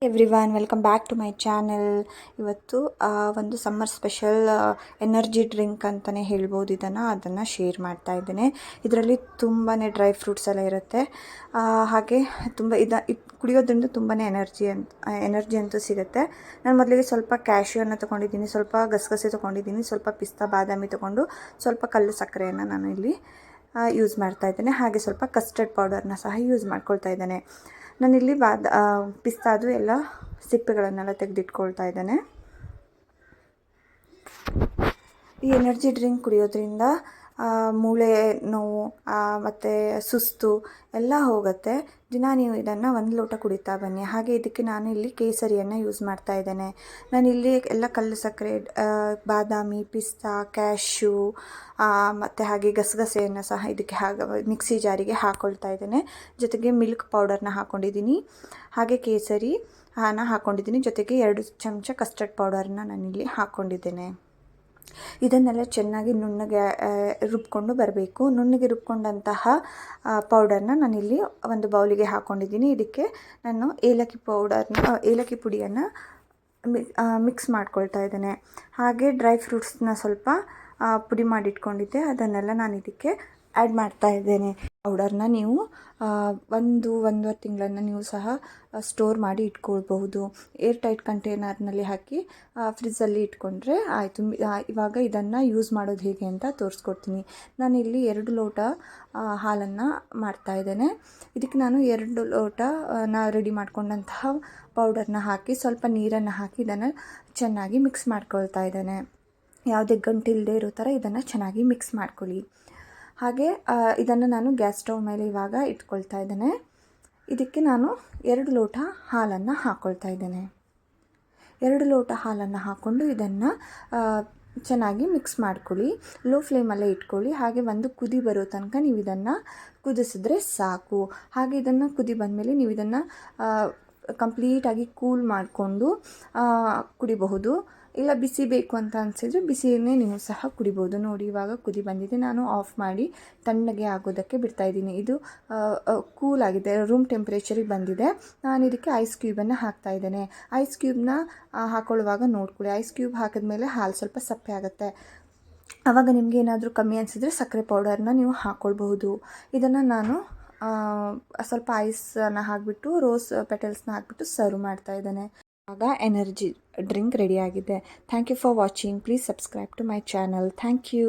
Everyone welcome back to my channel. ಇವತ್ತು ಒಂದು summer special energy drink ಅಂತಲೇ ಹೇಳ್ಬೋದು. ಅದನ್ನು ಶೇರ್ ಮಾಡ್ತಾ ಇದ್ದೇನೆ. ಇದರಲ್ಲಿ ತುಂಬಾ ಡ್ರೈ ಫ್ರೂಟ್ಸ್ ಎಲ್ಲ ಇರುತ್ತೆ. ಹಾಗೆ ತುಂಬ ಇದು ಕುಡಿಯೋದ್ರಿಂದ ತುಂಬಾ ಎನರ್ಜಿ ಅಂತೂ ಸಿಗುತ್ತೆ. ನಾನು ಮೊದಲಿಗೆ ಸ್ವಲ್ಪ ಕ್ಯಾಶ್ಯೂವನ್ನು ತೊಗೊಂಡಿದ್ದೀನಿ, ಸ್ವಲ್ಪ ಗಸಗಸೆ ತೊಗೊಂಡಿದ್ದೀನಿ, ಸ್ವಲ್ಪ ಪಿಸ್ತಾ ಬಾದಾಮಿ ತೊಗೊಂಡು ಸ್ವಲ್ಪ ಕಲ್ಲು ಸಕ್ಕರೆಯನ್ನು ನಾನು ಇಲ್ಲಿ ಯೂಸ್ ಮಾಡ್ತಾ ಇದ್ದೇನೆ. ಹಾಗೆ ಸ್ವಲ್ಪ ಕಸ್ಟರ್ಡ್ ಪೌಡರ್ನ ಸಹ ಯೂಸ್ ಮಾಡ್ಕೊಳ್ತಾ ಇದ್ದೇನೆ. ನಾನಿಲ್ಲಿ ಪಿಸ್ತಾದು ಎಲ್ಲ ಸಿಪ್ಪೆಗಳನ್ನೆಲ್ಲ ತೆಗೆದಿಟ್ಕೊಳ್ತಾ ಇದ್ದೇನೆ. ಈ ಎನರ್ಜಿ ಡ್ರಿಂಕ್ ಕುಡಿಯೋದ್ರಿಂದ ಮೂಳೆ ನೋವು ಮತ್ತು ಸುಸ್ತು ಎಲ್ಲ ಹೋಗುತ್ತೆ. ದಿನ ನೀವು ಇದನ್ನು 1 ಲೋಟ ಕುಡಿತಾ ಬನ್ನಿ. ಹಾಗೆ ಇದಕ್ಕೆ ನಾನು ಇಲ್ಲಿ ಕೇಸರಿಯನ್ನು ಯೂಸ್ ಮಾಡ್ತಾ ಇದ್ದೇನೆ. ನಾನಿಲ್ಲಿ ಎಲ್ಲ ಕಲ್ಲು ಸಕ್ಕರೆ, ಬಾದಾಮಿ, ಪಿಸ್ತಾ, ಕ್ಯಾಶ್ಯೂ ಮತ್ತು ಹಾಗೆ ಗಸಗಸೆಯನ್ನು ಸಹ ಇದಕ್ಕೆ ಮಿಕ್ಸಿ ಜಾರಿಗೆ ಹಾಕ್ಕೊಳ್ತಾ ಇದ್ದೇನೆ. ಜೊತೆಗೆ ಮಿಲ್ಕ್ ಪೌಡರ್ನ ಹಾಕ್ಕೊಂಡಿದ್ದೀನಿ, ಹಾಗೆ ಕೇಸರಿ ಹಾಕ್ಕೊಂಡಿದ್ದೀನಿ, ಜೊತೆಗೆ 2 ಚಮಚ ಕಸ್ಟರ್ಡ್ ಪೌಡರ್ನ ನಾನಿಲ್ಲಿ ಹಾಕ್ಕೊಂಡಿದ್ದೇನೆ. ಇದನ್ನೆಲ್ಲ ಚೆನ್ನಾಗಿ ನುಣ್ಣಗೆ ರುಬ್ಕೊಂಡು ಬರಬೇಕು. ನುಣ್ಣಗೆ ರುಬ್ಕೊಂಡಂತಹ ಪೌಡರ್ನ ನಾನಿಲ್ಲಿ ಒಂದು ಬೌಲಿಗೆ ಹಾಕ್ಕೊಂಡಿದ್ದೀನಿ. ಇದಕ್ಕೆ ನಾನು ಏಲಕ್ಕಿ ಪುಡಿಯನ್ನು ಮಿಕ್ಸ್ ಮಾಡ್ಕೊಳ್ತಾ ಇದ್ದೇನೆ. ಹಾಗೆ ಡ್ರೈ ಫ್ರೂಟ್ಸ್ನ ಸ್ವಲ್ಪ ಪುಡಿ ಮಾಡಿಟ್ಕೊಂಡಿದ್ದೆ, ಅದನ್ನೆಲ್ಲ ನಾನು ಇದಕ್ಕೆ ಆ್ಯಡ್ ಮಾಡ್ತಾ ಇದ್ದೇನೆ. ಪೌಡರ್ನ ನೀವು 1-1.5 ತಿಂಗಳನ್ನು ನೀವು ಸಹ ಸ್ಟೋರ್ ಮಾಡಿ ಇಟ್ಕೊಳ್ಬಹುದು. ಏರ್ ಟೈಟ್ ಕಂಟೈನರ್ನಲ್ಲಿ ಹಾಕಿ ಫ್ರಿಜ್ಜಲ್ಲಿ ಇಟ್ಕೊಂಡ್ರೆ ಆಯಿತು. ಇವಾಗ ಇದನ್ನು ಯೂಸ್ ಮಾಡೋದು ಹೇಗೆ ಅಂತ ತೋರಿಸ್ಕೊಡ್ತೀನಿ. ನಾನಿಲ್ಲಿ 2 ಲೋಟ ಹಾಲನ್ನು ಮಾಡ್ತಾ ಇದ್ದೇನೆ. ಇದಕ್ಕೆ ನಾನು 2 ಲೋಟ ರೆಡಿ ಮಾಡ್ಕೊಂಡಂತಹ ಪೌಡರ್ನ ಹಾಕಿ ಸ್ವಲ್ಪ ನೀರನ್ನು ಹಾಕಿ ಇದನ್ನು ಚೆನ್ನಾಗಿ ಮಿಕ್ಸ್ ಮಾಡ್ಕೊಳ್ತಾ ಇದ್ದೇನೆ. ಯಾವುದೇ ಗಂಟಿಲ್ಲದೆ ಇರೋ ಥರ ಇದನ್ನು ಚೆನ್ನಾಗಿ ಮಿಕ್ಸ್ ಮಾಡ್ಕೊಳ್ಳಿ. ಹಾಗೆ ಇದನ್ನು ನಾನು ಗ್ಯಾಸ್ ಸ್ಟವ್ ಮೇಲೆ ಇವಾಗ ಇಟ್ಕೊಳ್ತಾ ಇದ್ದೇನೆ. ಇದಕ್ಕೆ ನಾನು 2 ಲೋಟ ಹಾಲನ್ನು ಹಾಕ್ಕೊಳ್ತಾ ಇದ್ದೇನೆ. 2 ಲೋಟ ಹಾಲನ್ನು ಹಾಕ್ಕೊಂಡು ಇದನ್ನು ಚೆನ್ನಾಗಿ ಮಿಕ್ಸ್ ಮಾಡ್ಕೊಳ್ಳಿ. ಲೋ ಫ್ಲೇಮಲ್ಲೇ ಇಟ್ಕೊಳ್ಳಿ. ಹಾಗೆ ಒಂದು ಕುದಿ ಬರೋ ತನಕ ನೀವು ಇದನ್ನು ಕುದಿಸಿದ್ರೆ ಸಾಕು. ಹಾಗೆ ಇದನ್ನು ಕುದಿ ಬಂದಮೇಲೆ ನೀವು ಇದನ್ನು ಕಂಪ್ಲೀಟಾಗಿ ಕೂಲ್ ಮಾಡಿಕೊಂಡು ಕುಡಿಬಹುದು. ಇಲ್ಲ ಬಿಸಿ ಬೇಕು ಅಂತ ಅನಿಸಿದರೆ ಬಿಸಿಯನ್ನೇ ನೀವು ಸಹ ಕುಡಿಬೋದು. ನೋಡಿ, ಇವಾಗ ಕುದಿ ಬಂದಿದೆ. ನಾನು ಆಫ್ ಮಾಡಿ ತಣ್ಣಗೆ ಆಗೋದಕ್ಕೆ ಬಿಡ್ತಾಯಿದ್ದೀನಿ. ಇದು ಕೂಲ್ ಆಗಿದೆ, ರೂಮ್ ಟೆಂಪ್ರೇಚರಿಗೆ ಬಂದಿದೆ. ನಾನು ಇದಕ್ಕೆ ಐಸ್ ಕ್ಯೂಬನ್ನು ಹಾಕ್ತಾ ಇದ್ದೇನೆ. ಐಸ್ ಕ್ಯೂಬ್ನ ಹಾಕೊಳ್ಳುವಾಗ ನೋಡ್ಕೊಳ್ಳಿ. ಐಸ್ ಕ್ಯೂಬ್ ಹಾಕಿದ್ಮೇಲೆ ಹಾಲು ಸ್ವಲ್ಪ ಸಪ್ಪೆ ಆಗುತ್ತೆ. ಆವಾಗ ನಿಮಗೆ ಏನಾದರೂ ಕಮ್ಮಿ ಅನಿಸಿದರೆ ಸಕ್ಕರೆ ಪೌಡರ್ನ ನೀವು ಹಾಕ್ಕೊಳ್ಬಹುದು. ಇದನ್ನು ನಾನು ಸ್ವಲ್ಪ ಐಸನ್ನು ಹಾಕಿಬಿಟ್ಟು ರೋಸ್ ಪೆಟಲ್ಸ್ನ ಹಾಕಿಬಿಟ್ಟು ಸರ್ವ್ ಮಾಡ್ತಾ ಇದ್ದೇನೆ. ಆಗ ಎನರ್ಜಿ ಡ್ರಿಂಕ್ ರೆಡಿಯಾಗಿದೆ. Thank you for watching. Please subscribe to my channel. Thank you.